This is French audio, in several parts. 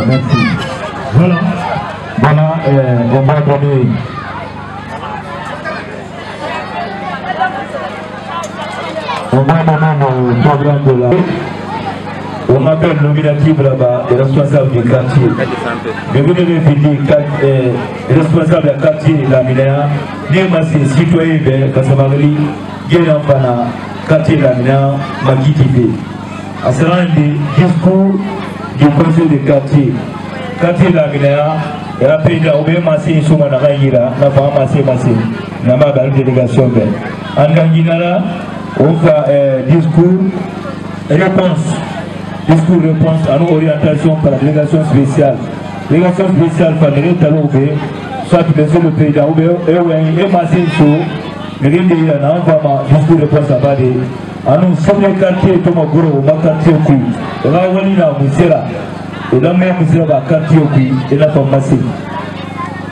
Merci. Voilà. Voilà, on va donner. On va donner le programme de la. On appelle nominatif là-bas, les responsables du quartier. Mais vous devez finir responsable du quartier, la Minéa, les citoyens de Kassamagli, Guénampana, quartier de la Minéa, Magitivé. À ce moment discours du conseil de quartier. Quartier de la Minéa, et après, il a oublié Massé, Soumana Raïra, n'a pas Massé, n'a pas de délégation. En Ganguinala, on fait discours, réponse. Discours-réponse à nos orientations par la délégation spéciale. Délégation spéciale par les Taloubé, soit monsieur le président, ou et Massé, mais il y a un discours-réponse à Badé. À nous, sommes les quartiers, Tomogoro, ma quartier au cul. Et là, on est là, Moussera. Et là, même Moussera, quartier au cul, et là, comme Massé.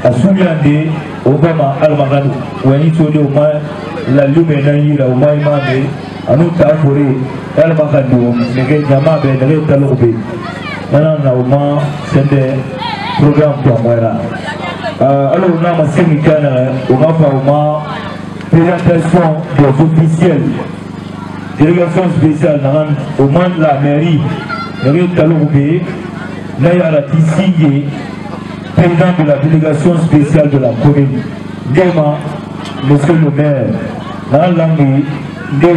À Soumiandé, Obama, Almagano, où il y a au moins la lumière, au moins, anu ta fori elle va quand les jama be les talobe nana na uma sende programme pour moi là alors on a ma séminaire on va faire une présentation des officiels délégation spéciale au moins de la mairie les talobe là il y a la signé président de la délégation spéciale de la commune Dema monsieur le maire dans la langue de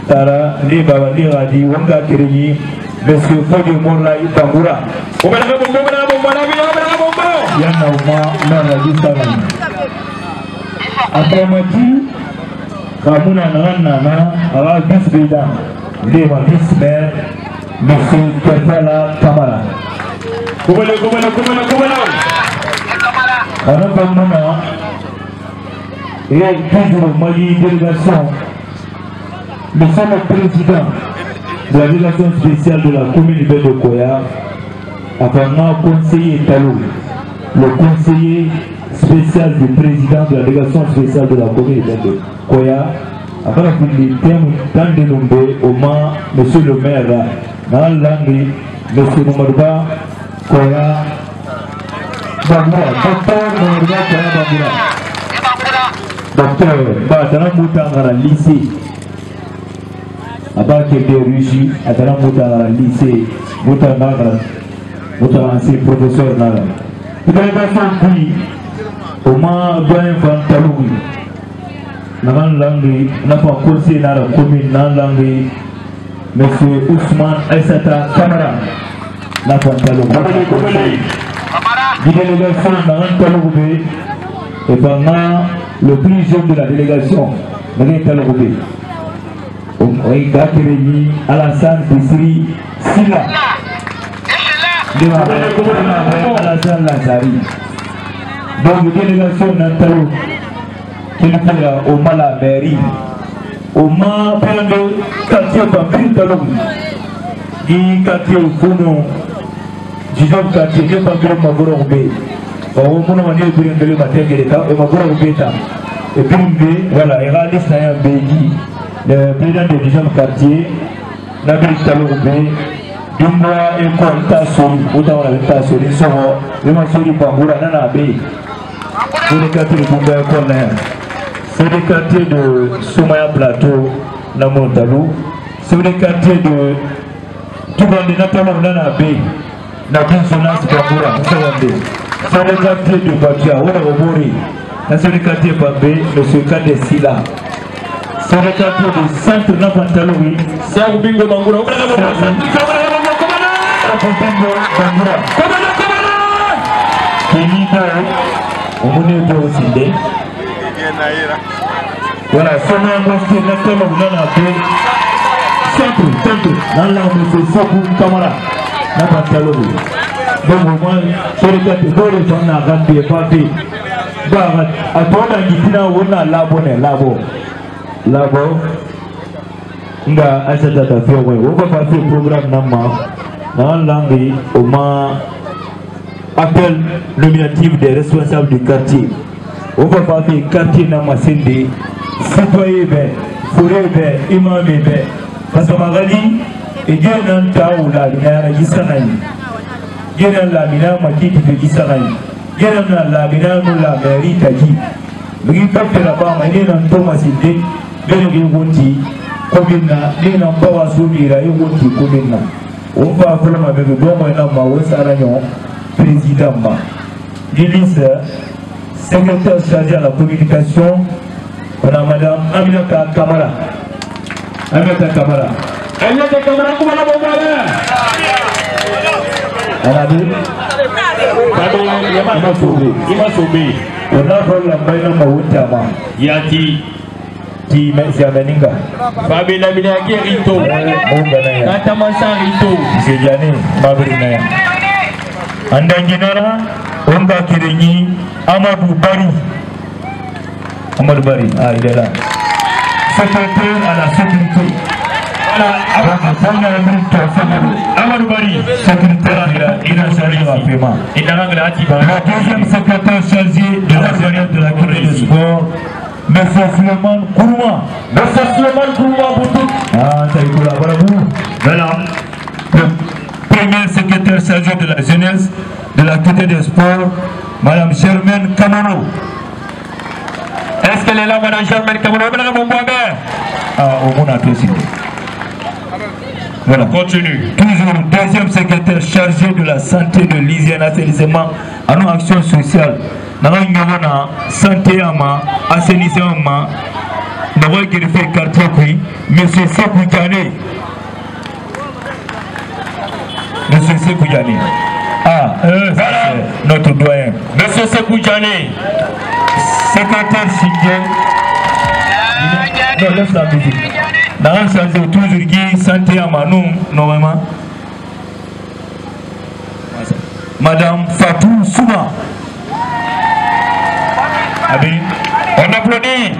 Tara, de Baba, de Radi, Wanga Kireni, monsieur Fodi Morla Itangura. Yana Uma, Nana Yusana. Akamati, Kamuna Nana, Ala Bisbeda, Dema Bismer, monsieur Kertala Kamara. Kumala. Anakamana, et toujours Mali délégation. Monsieur le président de la délégation spéciale de la commune de Koya, apparemment conseiller Talou, le conseiller spécial du président de la délégation spéciale de la commune de Koya, après qu'il thème tant dénommé au moins monsieur le maire, dans l'angle, monsieur Noumarba Koya, Baboura, docteur Noumarba Koya Baboura, docteur, dans Moutangara lycée. Avant qu'il y ait Russie, à travers le lycée, c'est professeur. Il y a des qui, au moins, doivent faire Taloui. Dans la langue, n'a pas conseillé dans la commune, dans la langue, M. Ousmane Aïssata Kamara, n'a pas Taloui. La délégation dans la Taloui, et pendant le plus jeune de la délégation, dans la Taloui. Gakireni Alassane Bissiri Silla Alassane Lazari. Donc délégation Natalo qui est au Mala mairie au Ma Pendo quartier Bambiri Talon di quartier Funo Jijom quartier de Bambiri Magorombe au Mono Mani Buri Matengere et Magorombeta et puis voilà il y a des Naya Beji. Le président du 10e quartier, Nabil Taloubé, Dumboa et Kontassou, autant on avait tassou, les sorts, les masseurs du Bamboura, Nanabé, c'est le quartier de Dumboa et Kontassou, c'est le quartier de Soumaya Plateau, Namontalou, c'est le quartier de Toubandi Natalou, Nanabé, Nabil Sonas Bamboura, c'est le quartier de Bakia, Ouarobori, c'est le quartier Bambé, M. Kade Silla. C'est le quartier du centre Napantaloui. C'est un bingo Bangoura. Voilà, c'est un mosquée centre, dans la monsieur Sokou Kamara, Napantaloui. Donc, moi, c'est le quartier de Fona Gambie, Papi. À toi, on a labo. Là-bas, on a acheté ta fille. On va faire le programme dans la langue. On appelle nominatif des responsables du quartier. On va faire le quartier dans ma scène de citoyen, forêt, imam, parce que Magali est bien dans ta ou la mina Gisanaï. Bien dans la mina Makiti de Gisanaï. Bien dans la mina nous la mairie Tagi. Mais il faut que la femme ait un Thomas Sidé. Benegi wonti komina nina bawa subira wonti komina on va vraiment avec le bon moyen ma wesaraño président ma Lise secrétaire chargé à la communication on a madame Aminata Kamara comment la bombe on a dit il m'a sauvé on a fait la baine ma wotama yati qui merci à Meninga. Fabien Laminaki Rito. Katamansa Rito. C'est Diane Babrinaya. Andanginara, Onga Kireni, Amadou Bari. Ah, il est là. Secrétaire à la sécurité. Voilà, Amadou Bari, secrétaire, il a chargé rapidement. La deuxième secrétaire chargé de la communauté de sport. Monsieur Suleiman Kourouma. Monsieur Suleiman Kourouma pour tout. Ah, ça y est, voilà vous. Voilà. Le premier secrétaire chargé de la jeunesse, de l'activité des sports, Madame Germaine Kamano. Est-ce qu'elle est là, Madame Germaine Kamano? Ah, au monde a tout signé. Voilà, continue. Toujours deuxième secrétaire chargé de la santé, de l'hygiène, assainissement, à nos actions sociales. Dans la santé, assainissement, nous avons fait quartier, monsieur Sekou Diané. Monsieur Sekou Diané. Ah, voilà notre doyen. Monsieur Sekou Diané, secrétaire signé. Non, laisse la musique. Dans la santé, toujours qui santé à Manou, normalement. Madame Fatou Souma. On applaudit.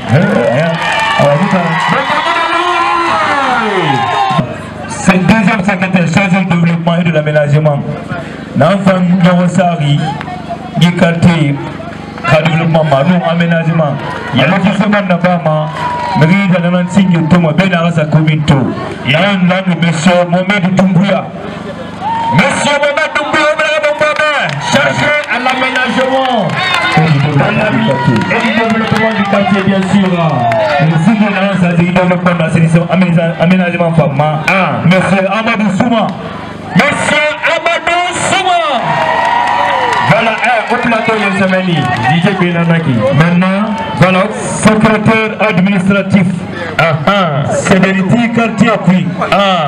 C'est le deuxième secrétaire chargé du développement et de l'aménagement. L'enfant Nowosari, du quartier, développement, aménagement. Il y a l'officiellement d'abord. Mais il y a un signe de Thomas Benara sa commune. Il y a un homme, monsieur Mohamed Doumbouya. Monsieur Mohamed Doumbouya, cherchez à l'aménagement et du développement du quartier, bien sûr. Le signe de du développement de l'aménagement femme. Monsieur Amadou Souma. Monsieur Amadou Souma. Voilà, au plateau de Zemeni, DJ Benanaki. Maintenant, voilà, secrétaire administratif. Sévérité quartier Kui.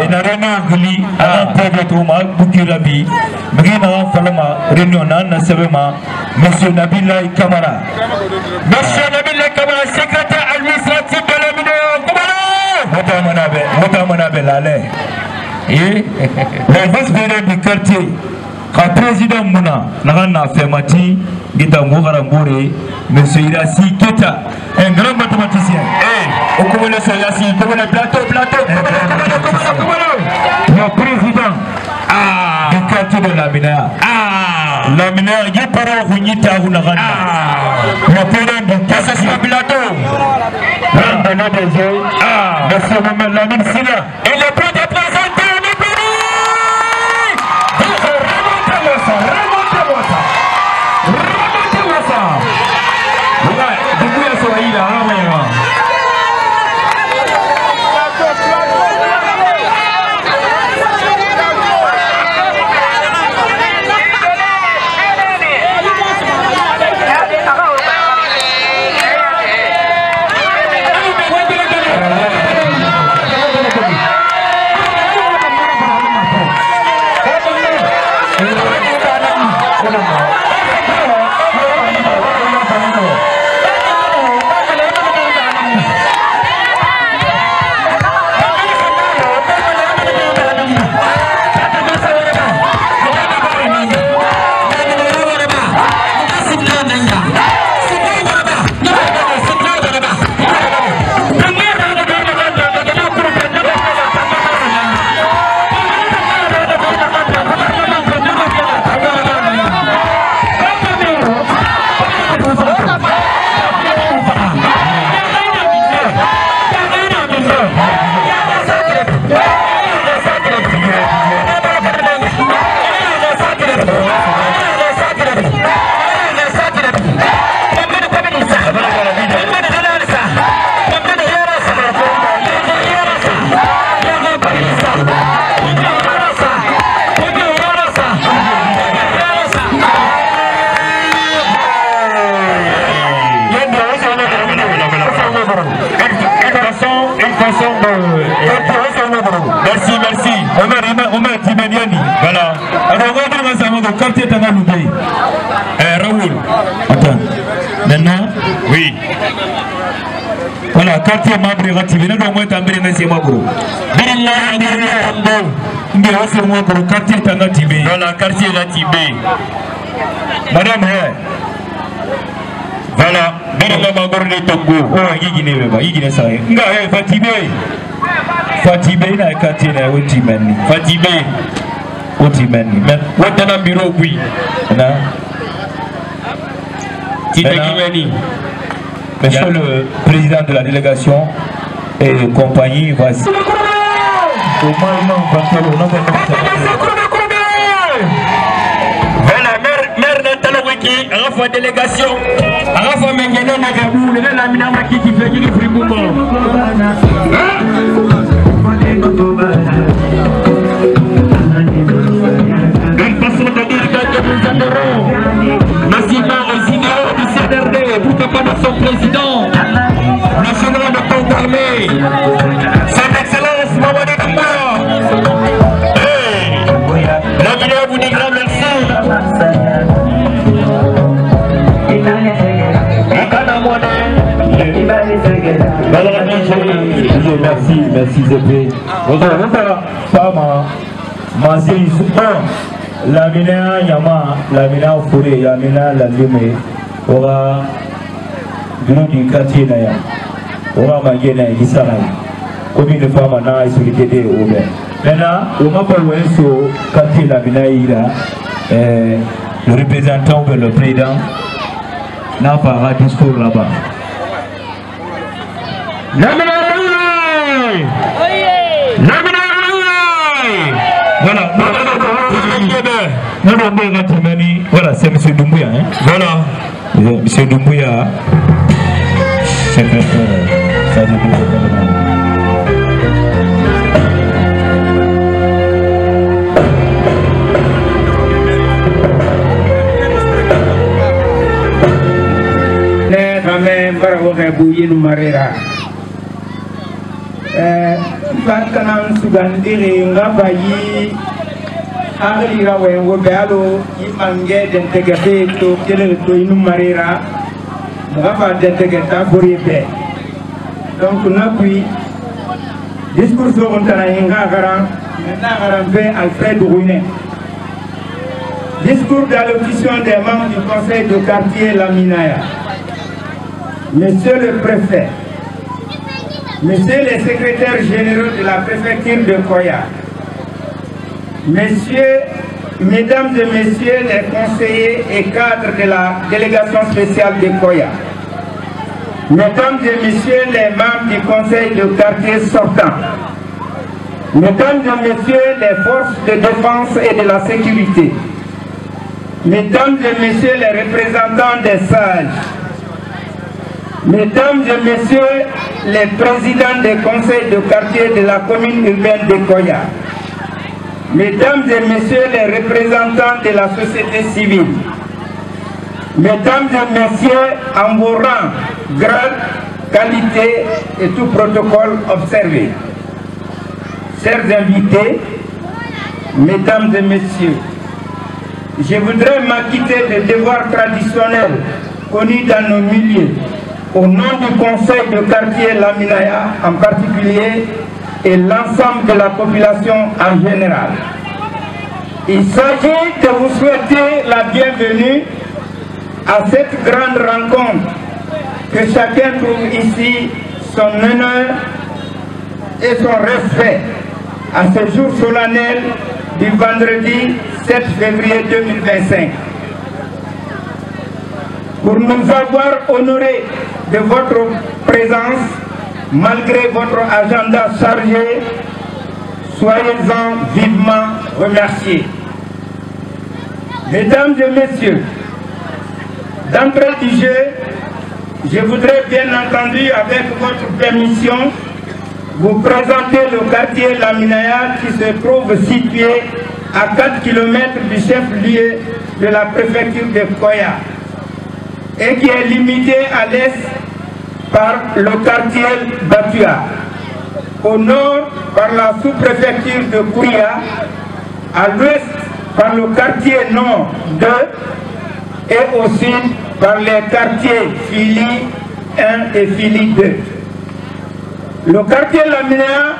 Et la réunion Guli, à Pégatouma, Boukirabi, Brina Falama, réunion Nana Sevema, Monsieur Nabilay Kamara. Monsieur Nabilay Kamara, secrétaire administratif de la vidéo. Motamanabe Lalé. Et le vice-président du quartier. Quand le président Mouna n'a fait mati, monsieur Irassi Keta, un grand mathématicien. Au commune de Yassi, commune plateau. Le président du quartier de Lamina. Lamina, il y a pas de Runita ou Nagana. Le président du quartier de plateau. Monsieur Mohamed Lamine Sina. Et le plus de présenter. Merci. Omer Timeniani. Voilà. Alors, on va dire que le quartier est en Aloubé. Raoul. Attends. Maintenant. Oui. Voilà, quartier membre de Ratibé. Nous avons été en Bénémésie Magro. Quartier est en Ratibé. Voilà, quartier Ratibé. Madame, voilà. Bénémésie Magro de Togo. Oh, Yigine ça. Nga, Fatibé. Fatibé na quartier na Otimani. Fatibé. Otimani. Mais what na bureau oui. Na. Tibekimani. Monsieur le président de la délégation et compagnie, voici. Voilà, maire Natalawiki, à la fois délégation, à la fois Mengene Nagabou, le Lamina Maki qui fait du Fribouba. Une façon de dire que nous adorons massivement aux idéaux du CNRD, pourquoi pas de son président, le général de corps d'armée, son excellence Mamadi Damba. La vidéo vous dit grand merci. Merci Zépé. Fama, Mazé, Lamina Yama, Lamina Fouré, Lamina Lamine, Ora, du quartier Naya, Ora Magena et Gisaraï. Combien de femmes en a sollicité au Omer. Maintenant, on m'a pas vu sur quartier Lamina Ira, le représentant ou le président n'a pas un discours là-bas. Voilà, voilà, c'est M. Doumbouya. Hein? Voilà, M. Doumbouya, secrétaire du gouvernement. Kanam sugandiri ngabayi agrira wengo bealo imange dentegate to kele to inumarira ngaba dentegata boribe donc napui discours on tana inga garan be Alfred Rounet discours d'allocution des membres du conseil de quartier Laminaya. Monsieur le préfet, Messieurs les secrétaires généraux de la préfecture de Koya, Mesdames et Messieurs les conseillers et cadres de la délégation spéciale de Koya, Mesdames et Messieurs les membres du conseil de quartier sortant, Mesdames et Messieurs les forces de défense et de la sécurité, Mesdames et Messieurs les représentants des sages, Mesdames et Messieurs les présidents des conseils de quartier de la commune urbaine de Koya, Mesdames et Messieurs les représentants de la société civile, Mesdames et Messieurs en vos rangs, grade, qualité et tout protocole observé, chers invités, Mesdames et Messieurs, je voudrais m'acquitter des devoirs traditionnels connus dans nos milieux, au nom du conseil de quartier Laminaya en particulier et l'ensemble de la population en général. Il s'agit de vous souhaiter la bienvenue à cette grande rencontre que chacun trouve ici son honneur et son respect à ce jour solennel du vendredi 7 février 2025. Pour nous avoir honorés de votre présence, malgré votre agenda chargé, soyez-en vivement remerciés. Mesdames et messieurs, d'entrée du jeu, je voudrais bien entendu, avec votre permission, vous présenter le quartier Laminaya qui se trouve situé à 4 km du chef-lieu de la préfecture de Koya et qui est limité à l'est par le quartier Batua, au nord par la sous-préfecture de Kouria, à l'ouest par le quartier nord 2 et au sud par les quartiers Fili 1 et Fili 2. Le quartier Laminaya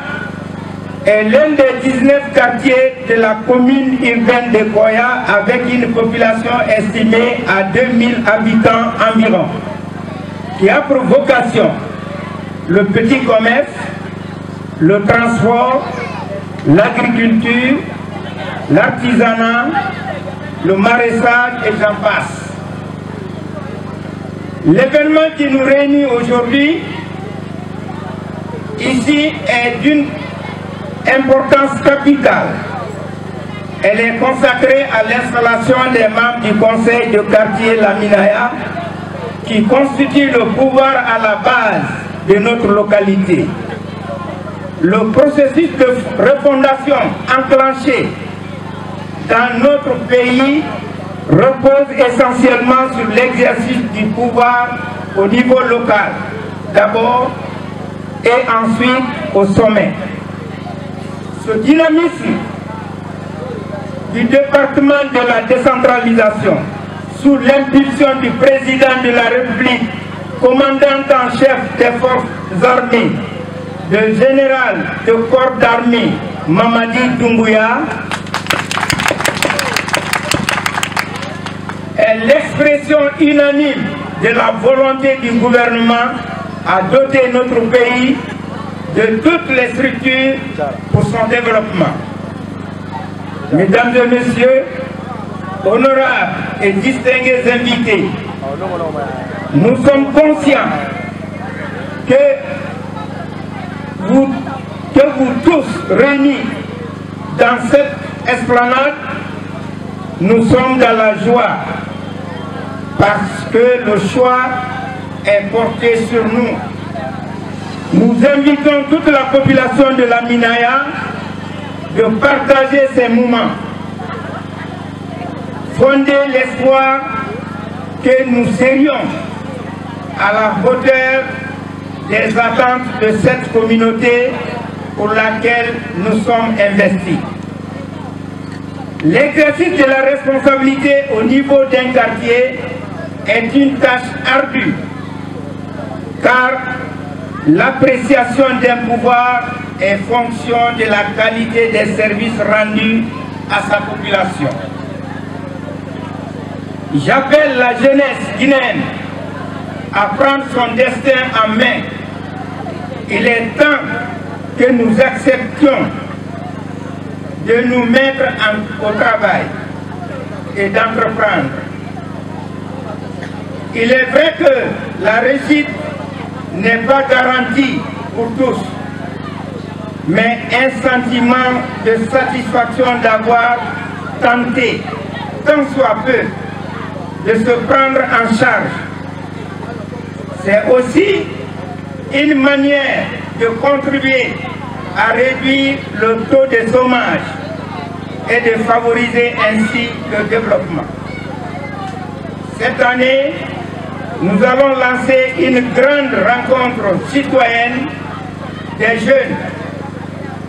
est l'un des 19 quartiers de la commune urbaine de Koya avec une population estimée à 2000 habitants environ, qui a pour vocation le petit commerce, le transport, l'agriculture, l'artisanat, le maraîchage et j'en passe. L'événement qui nous réunit aujourd'hui ici est d'une importance capitale. Elle est consacrée à l'installation des membres du conseil de quartier Laminaya qui constitue le pouvoir à la base de notre localité. Le processus de refondation enclenché dans notre pays repose essentiellement sur l'exercice du pouvoir au niveau local, d'abord, et ensuite au sommet. Ce dynamisme du département de la décentralisation, sous l'impulsion du président de la République, commandant en chef des forces armées, le général de corps d'armée Mamadi Doumbouya, est l'expression unanime de la volonté du gouvernement à doter notre pays de toutes les structures pour son développement. Mesdames et messieurs, honorables et distingués invités, nous sommes conscients que vous tous réunis dans cette esplanade, nous sommes dans la joie parce que le choix est porté sur nous. Nous invitons toute la population de Laminaya de partager ces moments, fonder l'espoir que nous serions à la hauteur des attentes de cette communauté pour laquelle nous sommes investis. L'exercice de la responsabilité au niveau d'un quartier est une tâche ardue, car l'appréciation d'un pouvoir est fonction de la qualité des services rendus à sa population. J'appelle la jeunesse guinéenne à prendre son destin en main. Il est temps que nous acceptions de nous mettre au travail et d'entreprendre. Il est vrai que la réussite n'est pas garantie pour tous, mais un sentiment de satisfaction d'avoir tenté, tant soit peu, de se prendre en charge. C'est aussi une manière de contribuer à réduire le taux de chômage et de favoriser ainsi le développement. Cette année, nous allons lancer une grande rencontre citoyenne des jeunes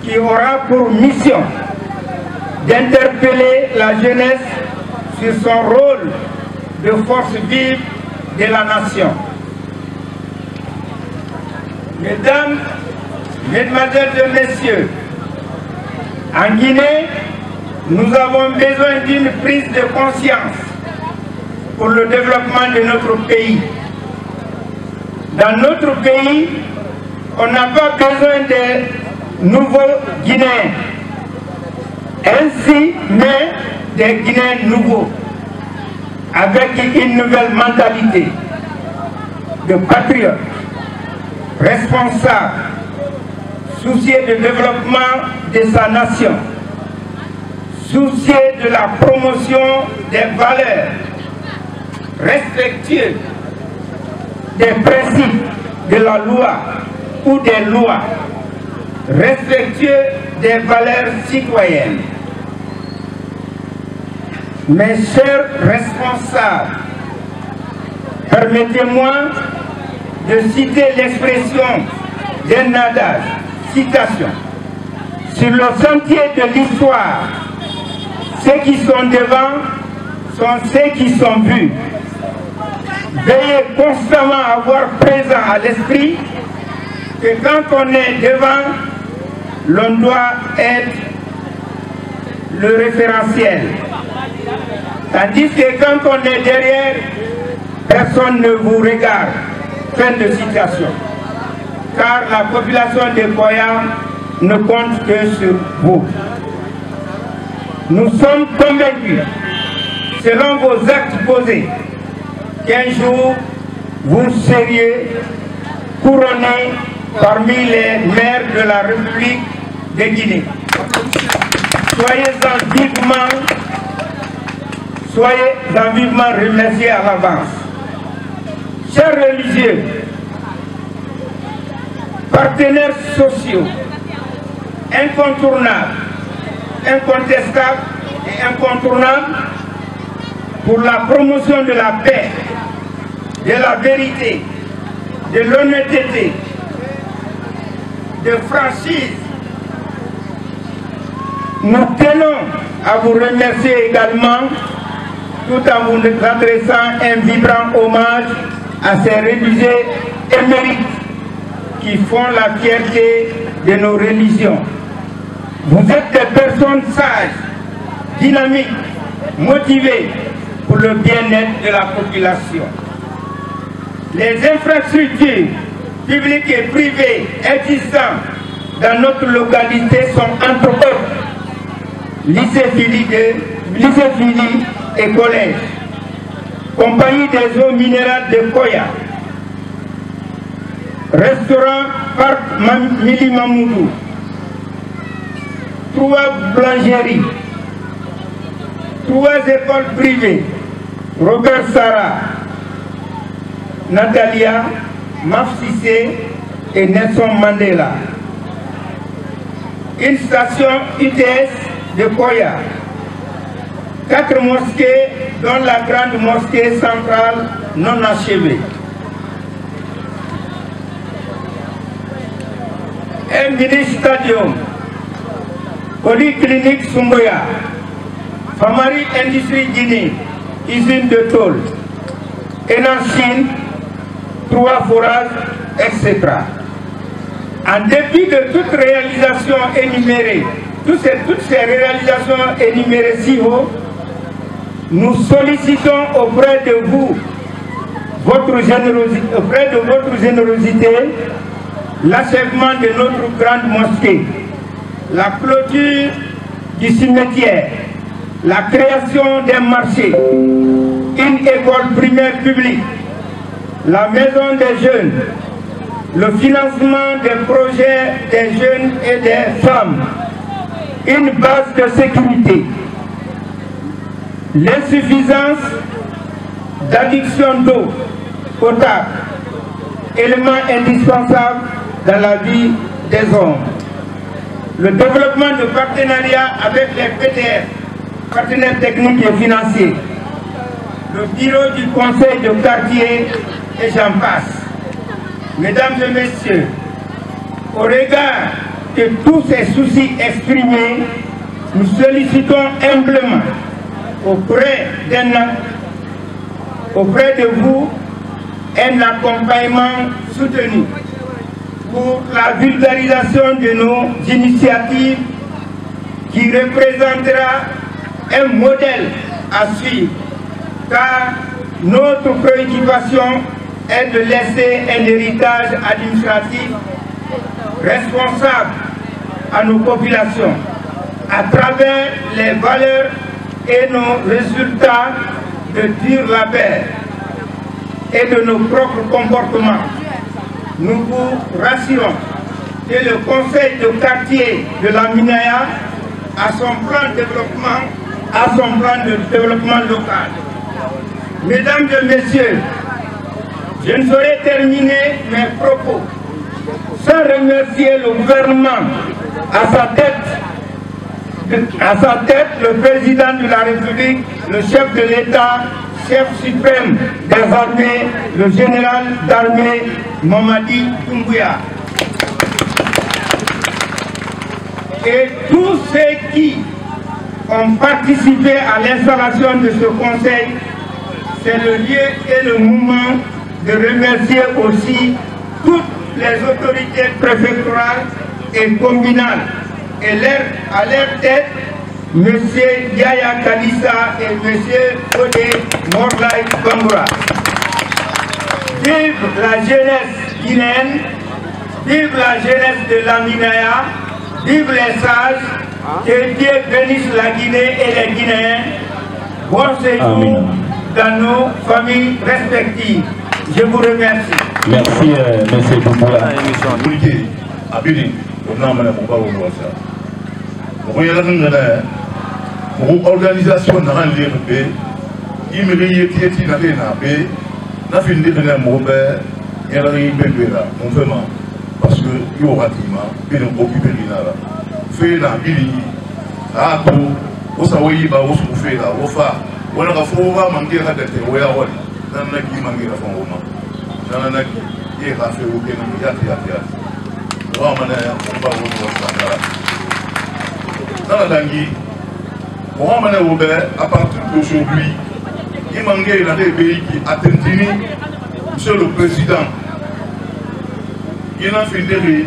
qui aura pour mission d'interpeller la jeunesse sur son rôle de force vive de la nation. Mesdames, Mesdemoiselles et Messieurs, en Guinée, nous avons besoin d'une prise de conscience pour le développement de notre pays. Dans notre pays, on n'a pas besoin de nouveaux Guinéens, ainsi mais des Guinéens nouveaux, avec une nouvelle mentalité de patriotes, responsables, soucieux du développement de sa nation, soucieux de la promotion des valeurs, respectueux des principes de la loi ou des lois, respectueux des valeurs citoyennes. Mes chers responsables, permettez-moi de citer l'expression d'un adage, citation: sur le sentier de l'histoire, ceux qui sont devant sont ceux qui sont vus. Veillez constamment à avoir présent à l'esprit que quand on est devant, l'on doit être le référentiel. Tandis que quand on est derrière, personne ne vous regarde. Fin de citation. Car la population de Koya ne compte que sur vous. Nous sommes convaincus, selon vos actes posés, qu'un jour, vous seriez couronné parmi les maires de la République de Guinée. Soyez-en vivement remerciés à l'avance. Chers religieux, partenaires sociaux, incontournables, incontestables et incontournables pour la promotion de la paix, de la vérité, de l'honnêteté, de franchise. Nous tenons à vous remercier également tout en vous adressant un vibrant hommage à ces religieux émérites qui font la fierté de nos religions. Vous êtes des personnes sages, dynamiques, motivées pour le bien-être de la population. Les infrastructures publiques et privées existantes dans notre localité sont entre autres lycée Philly et collège, compagnie des eaux minérales de Koya, restaurant Parc Mili Mamoudou, 3 boulangeries, 3 écoles privées, Robert Sarah, Natalia, Mafsissé et Nelson Mandela. Une station UTS de Koya, 4 mosquées, dont la grande mosquée centrale non achevée. Un mini-stadium, polyclinique Sumboya, Famari Industrie Guinée, usine de tôle, Enachine, 3 forages, etc. En dépit de toute réalisation énumérée, toutes ces réalisations énumérées si haut, nous sollicitons auprès de vous, votre générosité, l'achèvement de notre grande mosquée, la clôture du cimetière, la création d'un marché, une école primaire publique, la maison des jeunes, le financement des projets des jeunes et des femmes, une base de sécurité, l'insuffisance d'adduction d'eau potable, élément indispensable dans la vie des hommes. Le développement de partenariats avec les PTF, partenaires techniques et financiers, le bureau du conseil de quartier et j'en passe. Mesdames et messieurs, au regard de tous ces soucis exprimés, nous sollicitons humblement auprès de vous un accompagnement soutenu pour la vulgarisation de nos initiatives qui représentera un modèle à suivre, car notre préoccupation est de laisser un héritage administratif responsable à nos populations à travers les valeurs et nos résultats de dur labeur et de nos propres comportements. Nous vous rassurons que le conseil de quartier de la Minaya a son plan de développement local. Mesdames et messieurs, je ne saurais terminer mes propos sans remercier le gouvernement, à sa tête le président de la République, le chef de l'État, chef suprême des armées, le général d'armée Mamadi Doumbouya. Et tous ceux qui ont participé à l'installation de ce conseil, c'est le lieu et le moment de remercier aussi toutes les autorités préfectorales et communales et à leur tête, M. Yaya Kalissa et M. Odé Morlaï Bangura. Vive la jeunesse guinéenne, vive la jeunesse de la Minaya, vive les sages, que Dieu bénisse la Guinée et les Guinéens. Bon séjour dans nos familles respectives. Je vous remercie. Merci, M. Douboula. Organisation dans l'IRB, il me dit que tu n'as pas fini de faire mon père, il y a un bébé là, on fait mal. Parce que il y aura des gens qui vont occuper l'INARA. Fait la ville, à tout, au Saoui, au Soufé, au Fa, on a fait manquer la tête, on a qui manquer la femme. On a qui a fait au Kénan, il y a. On va dans la Tanguy, Mohamed Robert, à partir d'aujourd'hui, il manquait la pays qui a tenu sur le président. Il a fini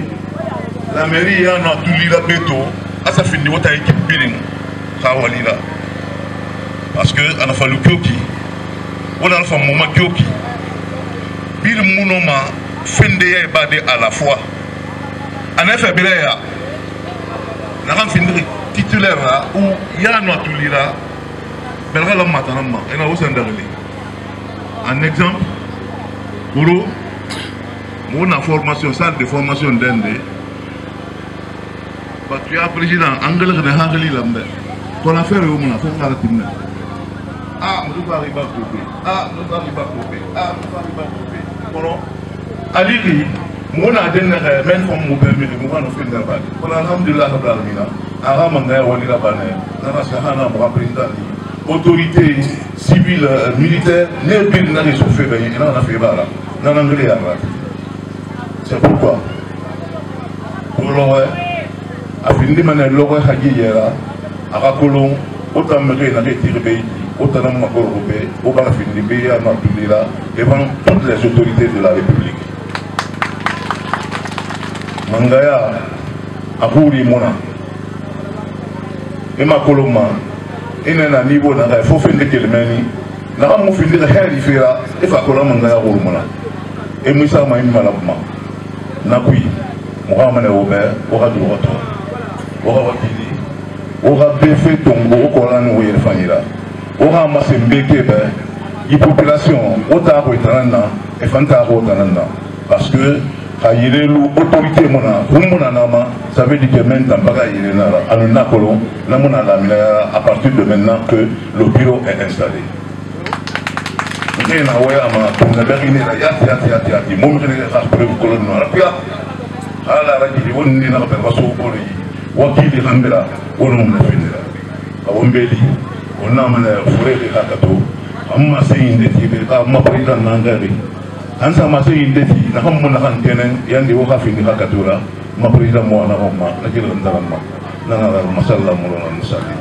la mairie a tout la béto, à sa fin de votre équipe bilingue, parce que on a fallu Kyoki, on a fait un moment Kyoki. Bill Mounoma fin de y'ébadé à la fois. En effet, Béléa, on a fini titulaire là où il y a un autre là, Belga la matanama, et là où c'est un exemple, pour mon formation, salle de formation d'Inde, tu as président anglais de Hangli Lambert, pour affaire au monde, faut faire la timide. Ah, nous ne arrivons pas à couper. Ah, nous n'arrivons pas à couper. Ah, nous n'arrivons pas à couper. Bon, Aliri, mon adène, même comme mon permis, nous allons faire des balles. Pour alhamdulillah, autorité civile, militaire, c'est pourquoi pour l'aurait a fini de mener l'aurait Hagiyera à Racolon, autant me retirer, autant de m'accorder, au bas fini de payer à Matulila devant toutes les autorités de la République. Mangaya a Bouri Mona. Et ma coloma, il y a un niveau dans le faut finir que le meni, n'a pas fini de faire l'iféra, et fa coloma n'a pas romana. Et moi ça m'a mis malabma. N'a pas eu, Mohamed Robert, aura du retour, aura wakili, aura béfé tongo, au Coran ou il fanira, aura amassé mbeke, la population, autant que Tanana, et Fanta Tanana, parce que l'autorité ça veut dire que maintenant à partir de maintenant que le bureau est installé. Ansa masih indeti, nak kamu nak kenen yang diwakaf ini hakatura, ma président mo na homa, nak kira ndaram ma, nak masalah mulai masalah.